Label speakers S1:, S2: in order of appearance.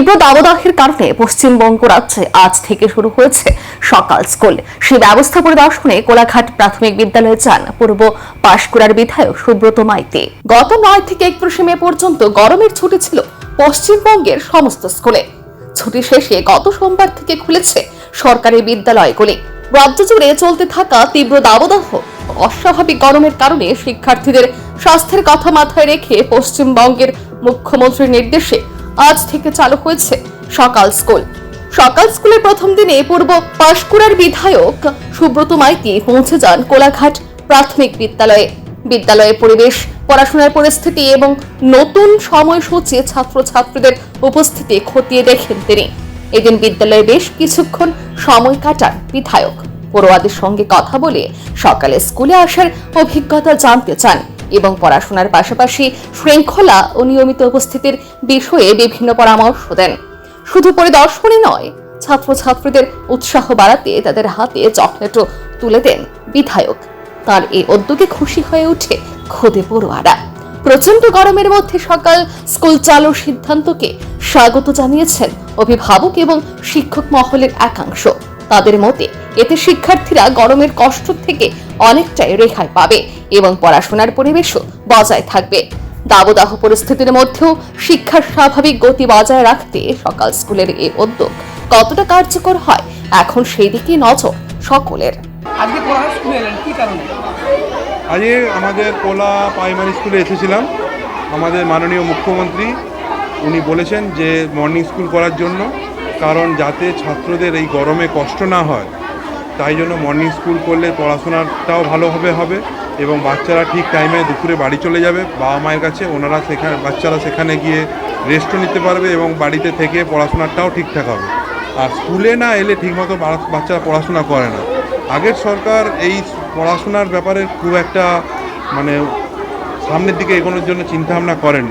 S1: তীব্র দাবদাহের কারণে পশ্চিমবঙ্গ রাজ্যে আজ থেকে শুরু হয়েছে সকাল স্কুল। সেই ব্যবস্থা পরিদর্শনে কোলাঘাট প্রাথমিক বিদ্যালয়ে যান পূর্ব পাঁশকুড়ার বিধায়ক সুব্রত মাইতি। গত 9 থেকে 31 মে পর্যন্ত গরমের ছুটি ছিল পশ্চিমবঙ্গের সমস্ত স্কুলে। ছুটি শেষে গত সোমবার থেকে খুলেছে সরকারি বিদ্যালয়গুলি। রাজ্য জুড়ে চলতে থাকা তীব্র দাবদাহ অস্বাভাবিক গরমের কারণে শিক্ষার্থীদের স্বাস্থ্যের কথা মাথায় রেখে পশ্চিমবঙ্গের মুখ্যমন্ত্রীর নির্দেশে আজ থেকে চালু হয়েছে সকাল স্কুল। সকাল স্কুলের প্রথম দিনে পূর্ব পাঁশকুড়ার বিধায়ক সুব্রত মাইতি পৌঁছে যান কোলাঘাট প্রাথমিক বিদ্যালয়ে। বিদ্যালয়ের পরিবেশ, পড়াশোনার পরিস্থিতি এবং নতুন সময়সূচি ছাত্রছাত্রীদের উপস্থিতি খতিয়ে দেখেন তিনি। এদিন বিদ্যালয়ে বেশ কিছুক্ষণ সময় কাটান বিধায়ক। পড়ুয়াদের সঙ্গে কথা বলে সকালে স্কুলে আসার অভিজ্ঞতা জানতে চান এবং পড়াশোনার পাশাপাশি শৃঙ্খলা ও নিয়মিত উপস্থিতির বিষয়ে বিভিন্ন পরামর্শ দেন। শুধু পরিদর্শনই নয়, ছাত্রছাত্রীদের উৎসাহ বাড়াতে তাদের হাতে চকলেটও তুলে দেন বিধায়ক। তার এই উদ্যোগে খুশি হয়ে ওঠে খোদে পড়ুয়ারা। প্রচন্ড গরমের মধ্যে সকাল স্কুল চালুর সিদ্ধান্তকে স্বাগত জানিয়েছেন অভিভাবক এবং শিক্ষক মহলের একাংশ। তাদের মতে এতে শিক্ষার্থীরা গরমের কষ্ট থেকে অনেকটাই রেহাই পাবে এবং পড়াশোনার পরিবেশও বজায় থাকবে। দাবদাহ পরিস্থিতির মধ্যেও শিক্ষার স্বাভাবিক গতি বজায় রাখতে সকাল স্কুলের এই উদ্যোগ কতটা কার্যকর হয় এখন সেই দিকে নজর সকলের।
S2: আজকে কোলাঘাট স্কুলে এলেন কি কারণে?
S3: আজকে আমাদের কোলা প্রাইমারি স্কুলে এসেছিলাম। আমাদের মাননীয় মুখ্যমন্ত্রী উনি বলেছেন যে মর্নিং স্কুল করার জন্য, কারণ যাতে ছাত্রদের এই গরমে কষ্ট না হয়, তাই জন্য মর্নিং স্কুল করলে পড়াশোনাটাও ভালোভাবে হবে এবং বাচ্চারা ঠিক টাইমে দুপুরে বাড়ি চলে যাবে বাবা মায়ের কাছে। ওনারা সেখানে বাচ্চারা সেখানে গিয়ে রেস্টও নিতে পারবে এবং বাড়িতে থেকে পড়াশোনাটাও ঠিকঠাক হবে। আর স্কুলে না এলে ঠিকমতো বাচ্চারা পড়াশোনা করে না। আগের সরকার এই পড়াশোনার ব্যাপারে খুব একটা সামনের দিকে এগোনোর জন্য চিন্তাভাবনা করেননি।